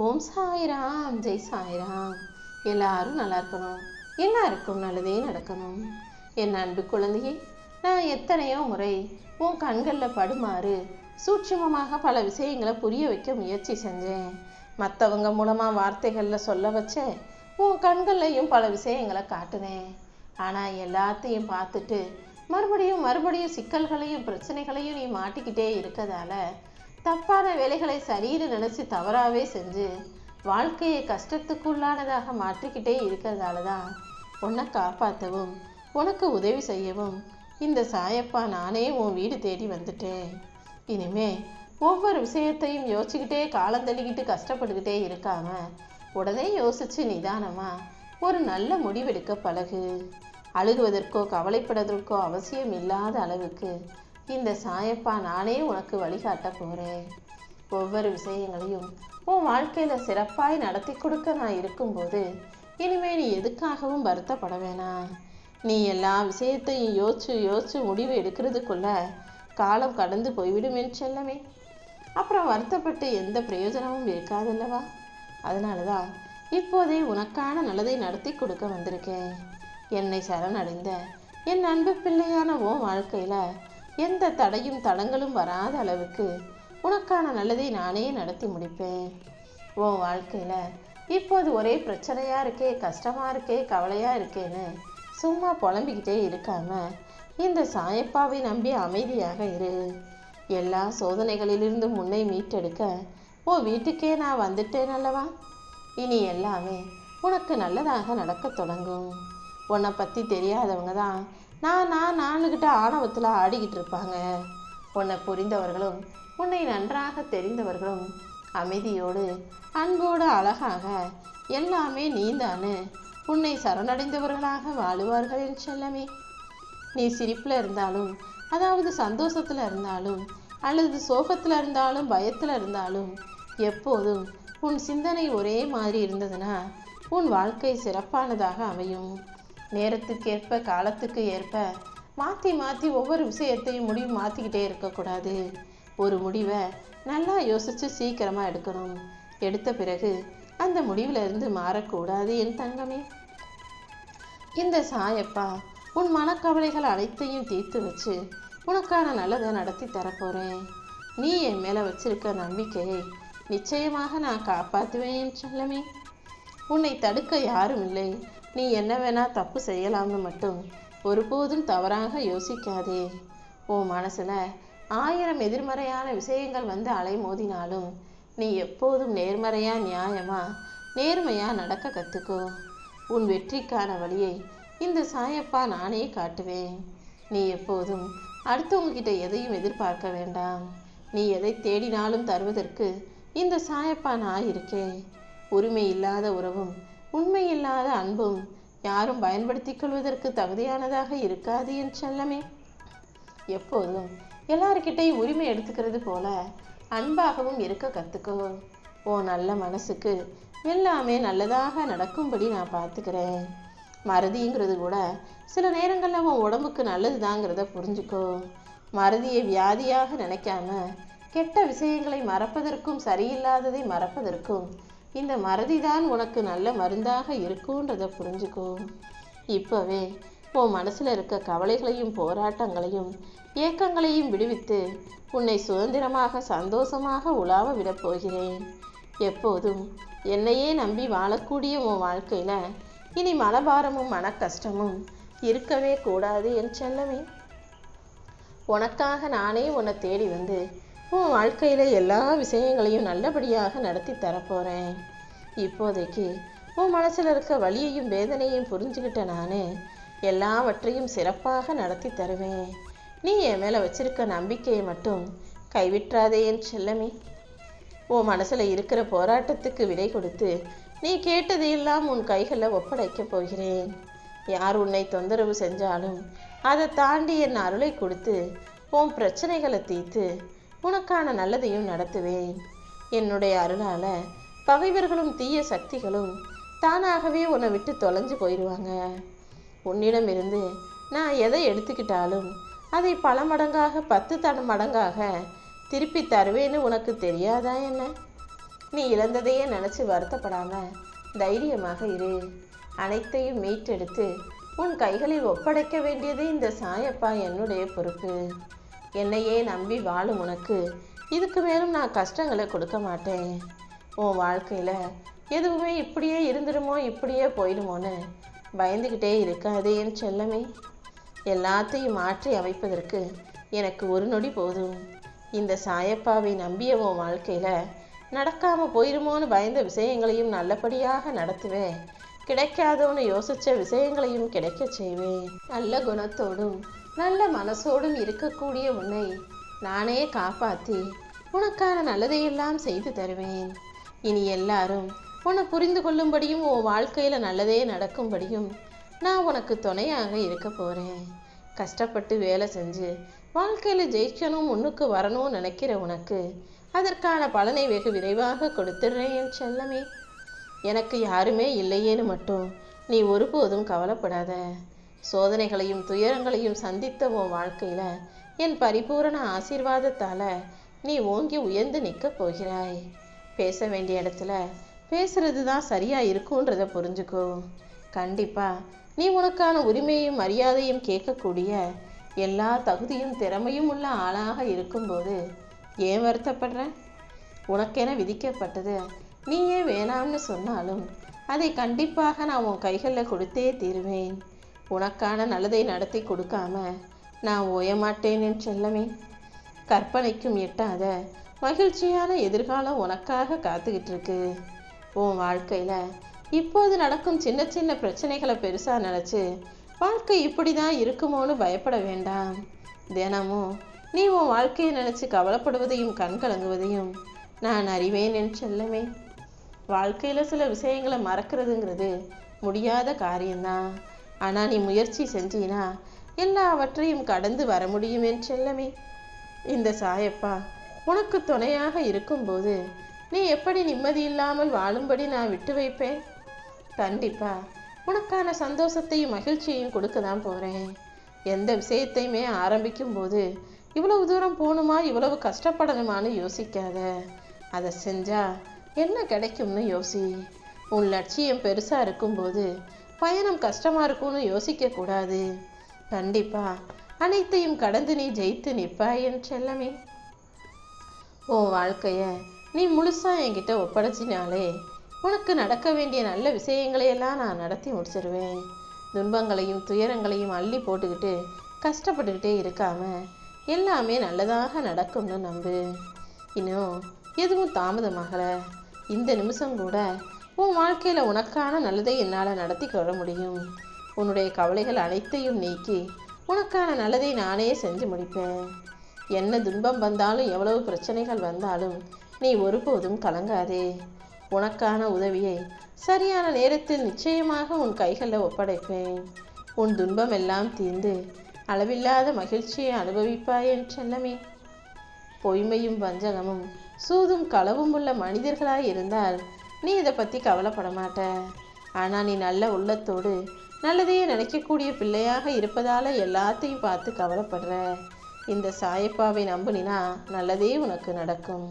ஓம் சாய்ராம், ஜெய் சாய்ராம். எல்லாரும் நல்லா இருக்கணும், எல்லாருக்கும் நல்லதே நடக்கணும். என் அன்பு குழந்தையே, நான் எத்தனையோ முறை உன் கண்களில் படுமாறு சூட்சுமமாக பல விஷயங்களை புரிய வைக்க முயற்சி செஞ்சேன். மற்றவங்க மூலமாக வார்த்தைகளில் சொல்ல வச்சேன். உன் கண்கள்லையும் பல விஷயங்களை காட்டினேன். ஆனால் எல்லாத்தையும் பார்த்துட்டு மறுபடியும் மறுபடியும் சிக்கல்களையும் பிரச்சனைகளையும் நீ மாட்டிக்கிட்டே இருக்கதால தப்பான வேலைகளை சரின்னு நினச்சி தவறாகவே செஞ்சு வாழ்க்கையை கஷ்டத்துக்குள்ளானதாக மாற்றிக்கிட்டே இருக்கிறதால தான் உன்னை காப்பாற்றவும் உனக்கு உதவி செய்யவும் இந்த சாயப்பா நானே உன் வீடு தேடி வந்துட்டேன். இனிமே ஒவ்வொரு விஷயத்தையும் யோசிச்சுக்கிட்டே காலந்தள்ளிக்கிட்டு கஷ்டப்பட்டுக்கிட்டே இருக்காம உடனே யோசிச்சு நிதானமா ஒரு நல்ல முடிவெடுக்க பழகு. அழுகுவதற்கோ கவலைப்படுவதற்கோ அவசியம் இல்லாத அளவுக்கு இந்த சாயப்பா நானே உனக்கு வழிகாட்ட போகிறேன். ஒவ்வொரு விஷயங்களையும் உன் வாழ்க்கையில் சிறப்பாய் நடத்தி கொடுக்க நான் இருக்கும்போது இனிமேல் நீ எதுக்காகவும் வருத்தப்பட வேணாம். நீ எல்லா விஷயத்தையும் யோசிச்சு முடிவு எடுக்கிறதுக்குள்ள காலம் கடந்து போய்விடும் என் செல்லமே. அப்புறம் வருத்தப்பட்டு எந்த பிரயோஜனமும் இருக்காதல்லவா? அதனால தான் இப்போதே உனக்கான நல்லதை நடத்தி கொடுக்க வந்திருக்கேன். என்னை சரணடைந்த என் அன்பு பிள்ளையான உன் வாழ்க்கையில் எந்த தடையும் தடங்களும் வராத அளவுக்கு உனக்கான நல்லதை நானே நடத்தி முடிப்பேன். உன் வாழ்க்கையில் இப்போது ஒரே பிரச்சனையாக இருக்கே, கஷ்டமாக இருக்கே, கவலையாக இருக்கேன்னு சும்மா புலம்பிக்கிட்டே இருக்காம இந்த சாயப்பாவை நம்பி அமைதியாக இரு. எல்லா சோதனைகளிலிருந்து முன்னை மீட்டெடுக்க உன் வீட்டுக்கே நான் வந்துட்டேன் அல்லவா? இனி எல்லாமே உனக்கு நல்லதாக நடக்க தொடங்கும். உன்னை பற்றி தெரியாதவங்க தான் நானுக்கிட்ட ஆணவத்தில் ஆடிக்கிட்டு இருப்பாங்க. உன்னை புரிந்தவர்களும் உன்னை நன்றாக தெரிந்தவர்களும் அமைதியோடு அன்போடு அழகாக எல்லாமே நீந்தானு உன்னை சரணடைந்தவர்களாக வாழுவார்கள் என் செல்லமே. நீ சிரிப்பில் இருந்தாலும், அதாவது சந்தோஷத்தில் இருந்தாலும், அல்லது சோகத்தில் இருந்தாலும், பயத்தில் இருந்தாலும், எப்போதும் உன் சிந்தனை ஒரே மாதிரி இருந்ததுன்னா உன் வாழ்க்கை சிறப்பானதாக அமையும். நேரத்துக்கேற்ப காலத்துக்கு ஏற்ப மாற்றி மாற்றி ஒவ்வொரு விஷயத்தையும் முடிவு மாற்றிக்கிட்டே இருக்கக்கூடாது. ஒரு முடிவை நல்லா யோசித்து சீக்கிரமாக எடுக்கணும். எடுத்த பிறகு அந்த முடிவில் இருந்து மாறக்கூடாது என் தங்கமே. இந்த சாயப்பா உன் மனக்கவலைகள் அனைத்தையும் தீர்த்து வச்சு உனக்கான நல்லதை நடத்தி தரப்போகிறேன். நீ என் மேலே வச்சிருக்க நம்பிக்கையை நிச்சயமாக நான் காப்பாற்றுவேன் என் செல்லமே. உன்னை தடுக்க யாரும் இல்லை. நீ என்ன வேணா தப்பு செய்யலாம்னு மட்டும் ஒருபோதும் தவறாக யோசிக்காதே. உன் மனசில் 1000 எதிர்மறையான விஷயங்கள் வந்து அலைமோதினாலும் நீ எப்போதும் நேர்மையாக நடக்க கற்றுக்கோ. உன் வெற்றிக்கான வழியை இந்த சாயப்பா நானே காட்டுவேன். நீ எப்போதும் அடுத்தவங்ககிட்ட எதையும் எதிர்பார்க்க வேண்டாம். நீ எதை தேடினாலும் தருவதற்கு இந்த சாயப்பா நான் இருக்கேன். உரிமை இல்லாத உறவும் உண்மை இல்லாத அன்பும் யாரும் பயன்படுத்தி கொள்வதற்கு தகுதியானதாக இருக்காது என் செல்லமே. எப்போதும் எல்லார்கிட்டையும் உரிமை எடுத்துக்கிறது போல அன்பாகவும் இருக்க கற்றுக்கோ. ஓ நல்ல மனசுக்கு எல்லாமே நல்லதாக நடக்கும்படி நான் பார்த்துக்கிறேன். மறதிங்கிறது கூட சில நேரங்களில் உன் உடம்புக்கு நல்லதுதாங்கிறத புரிஞ்சுக்கோ. மறதியை வியாதியாக நினைக்காம கெட்ட விஷயங்களை மறப்பதற்கும் சரியில்லாததை மறப்பதற்கும் இந்த மறதிதான் உனக்கு நல்ல மருந்தாக இருக்குன்றதை புரிஞ்சுக்கோ. இப்போவே உன் மனசில் இருக்க கவலைகளையும் போராட்டங்களையும் ஏக்கங்களையும் விடுவித்து உன்னை சுதந்திரமாக சந்தோஷமாக உலாவ விடப் போகிறேன். எப்போதும் என்னையே நம்பி வாழக்கூடிய உன் வாழ்க்கையில் இனி மனபாரமும் மன கஷ்டமும் இருக்கவே கூடாது என் செல்லமே. உனக்காக நானே உன்னை தேடி வந்து உன் வாழ்க்கையில் எல்லா விஷயங்களையும் நல்லபடியாக நடத்தி தரப்போகிறேன். இப்போதைக்கு உன் மனசில் இருக்க வலியையும் வேதனையும் புரிஞ்சுக்கிட்ட நான் எல்லாவற்றையும் சிறப்பாக நடத்தி தருவேன். நீ என் மேலே வச்சிருக்க நம்பிக்கையை மட்டும் கைவிட்றாதே என் செல்லமே. உன் மனசில் இருக்கிற போராட்டத்துக்கு விடை கொடுத்து நீ கேட்டதையெல்லாம் உன் கைகளில் ஒப்படைக்கப் போகிறேன். யார் உன்னை தொந்தரவு செஞ்சாலும் அதை தாண்டி என் அருளை கொடுத்து உன் பிரச்சனைகளை தீர்த்து உனக்கான நல்லதையும் நடத்துவேன். என்னுடைய அருளால் பகைவர்களும் தீய சக்திகளும் தானாகவே உன்னை விட்டு தொலைஞ்சு போயிடுவாங்க. உன்னிடமிருந்து நான் எதை எடுத்துக்கிட்டாலும் அதை பல மடங்காக 10 மடங்காக திருப்பி தருவேன்னு உனக்கு தெரியாதா என்ன? நீ இழந்ததையே நினைச்சு வருத்தப்படாம தைரியமாக இரு. அனைத்தையும் மீட்டெடுத்து உன் கைகளில் ஒப்படைக்க வேண்டியது இந்த சாயப்பா என்னுடைய பொறுப்பு. என்னையே நம்பி வாழும் உனக்கு இதுக்கு மேலும் நான் கஷ்டங்களை கொடுக்க மாட்டேன். உன் வாழ்க்கையில எதுவுமே இப்படியே இருந்துடுமோ இப்படியே போயிடுமோன்னு பயந்துக்கிட்டே இருக்காதே என் செல்லமே. எல்லாத்தையும் மாற்றி அமைப்பதற்கு எனக்கு ஒரு நொடி போதும். இந்த சாயப்பாவை நம்பிய உன் வாழ்க்கையில நடக்காம போயிருமோன்னு பயந்த விஷயங்களையும் நல்லபடியாக நடத்துவேன். கிடைக்காதோன்னு யோசிச்ச விஷயங்களையும் கிடைக்க செய்வேன். நல்ல குணத்தோடும் நல்ல மனசோடும் இருக்கக்கூடிய உன்னை நானே காப்பாற்றி உனக்கான நல்லதையெல்லாம் செய்து தருவேன். இனி எல்லாரும் உன்னை புரிந்து கொள்ளும்படியும் உன் வாழ்க்கையில நல்லதே நடக்கும்படியும் நான் உனக்கு துணையாக இருக்க போறேன். கஷ்டப்பட்டு வேலை செஞ்சு வாழ்க்கையில ஜெயிக்கணும் முன்னுக்கு வரணும்னு நினைக்கிற உனக்கு அதற்கான பலனை வெகு விரைவாக கொடுத்துடுறேன் என் செல்லமே. எனக்கு யாருமே இல்லையேன்னு மட்டும் நீ ஒருபோதும் கவலைப்படாத. சோதனைகளையும் துயரங்களையும் சந்தித்த உன் வாழ்க்கையில என் பரிபூரண ஆசீர்வாதத்தால நீ ஓங்கி உயர்ந்து நிற்க போகிறாய். பேச வேண்டிய இடத்துல பேசுறது தான் சரியா இருக்குன்றத புரிஞ்சுக்கோ. கண்டிப்பா நீ உனக்கான உரிமையும் மரியாதையும் கேட்கக்கூடிய எல்லா தகுதியும் திறமையும் உள்ள ஆளாக இருக்கும்போது ஏன் வருத்தப்படுற? உனக்கென விதிக்கப்பட்டது நீயே வேணாம்னு சொன்னாலும் அதை கண்டிப்பாக நான் உன் கைகளில் கொடுத்தே தீருவேன். உனக்கான நல்லதை நடத்தி கொடுக்காம நான் ஓயமாட்டேன் என் செல்லமே. கற்பனைக்கும் எட்டாத மகிழ்ச்சியான எதிர்காலம் உனக்காக காத்துக்கிட்டு இருக்கு. உன் வாழ்க்கையில இப்போது நடக்கும் சின்ன சின்ன பிரச்சனைகளை பெருசா நினைச்சு வாழ்க்கை இப்படிதான் இருக்குமோன்னு பயப்பட வேண்டாம். தினமும் நீ உன் வாழ்க்கையை நினைச்சு கவலைப்படுவதையும் கண்கலங்குவதையும் நான் அறிவேன் என் செல்லமே. வாழ்க்கையில சில விஷயங்களை மறக்கிறதுங்கிறது முடியாத காரியம்தான். ஆனா நீ முயற்சி செஞ்சீனா எல்லாவற்றையும் கடந்து வர முடியும் என் செல்லமே. இந்த சாயப்பா உனக்கு துணையாக இருக்கும்போது நீ எப்படி நிம்மதி இல்லாமல் வாழும்படி நான் விட்டு வைப்பேன்? கண்டிப்பா உனக்கான சந்தோஷத்தையும் மகிழ்ச்சியையும் கொடுக்க தான் போறேன். எந்த விஷயத்தையுமே ஆரம்பிக்கும் போது இவ்வளவு தூரம் போகணுமா இவ்வளவு கஷ்டப்படணுமான்னு யோசிக்காத. அதை செஞ்சா என்ன கிடைக்கும்னு யோசி. உன் லட்சியம் பெருசா இருக்கும்போது பயணம் கஷ்டமா இருக்கும்னு யோசிக்க கூடாது. கண்டிப்பா அனைத்தையும் கடந்து நீ ஜெயித்து நிற்பாய் என் செல்லமே. உன் வாழ்க்கைய நீ முழுசா என்கிட்ட ஒப்படைச்சினாலே உனக்கு நடக்க வேண்டிய நல்ல விஷயங்களையெல்லாம் நான் நடத்தி முடிச்சிருவேன். துன்பங்களையும் துயரங்களையும் அள்ளி போட்டுக்கிட்டு கஷ்டப்பட்டுக்கிட்டே இருக்காம எல்லாமே நல்லதாக நடக்கும்னு நம்பு. இன்னும் எதுவும் தாமதமாகல. இந்த நிமிஷம் கூட உன் வாழ்க்கையில உனக்கான நல்லதை என்னால் நடத்தி கொள்ள முடியும். உன்னுடைய கவலைகள் அனைத்தையும் நீக்கி உனக்கான நல்லதை நானே செஞ்சு முடிப்பேன். என்ன துன்பம் வந்தாலும் எவ்வளவு பிரச்சனைகள் வந்தாலும் நீ ஒருபோதும் கலங்காதே. உனக்கான உதவியை சரியான நேரத்தில் நிச்சயமாக உன் கைகளில் ஒப்படைப்பேன். உன் துன்பம் எல்லாம் தீர்ந்து அளவில்லாத மகிழ்ச்சியை அனுபவிப்பாய் என் செல்லமே. பொய்மையும் வஞ்சகமும் சூதும் களவும் உள்ள மனிதர்களாய் இருந்தால் நீ இதை பற்றி கவலைப்பட மாட்ட. ஆனால் நீ நல்ல உள்ளத்தோடு நல்லதையே நினைக்கக்கூடிய பிள்ளையாக இருப்பதால எல்லாத்தையும் பார்த்து கவலைப்படுற. இந்த சாயப்பாவை நம்புனினா நல்லதே உனக்கு நடக்கும்.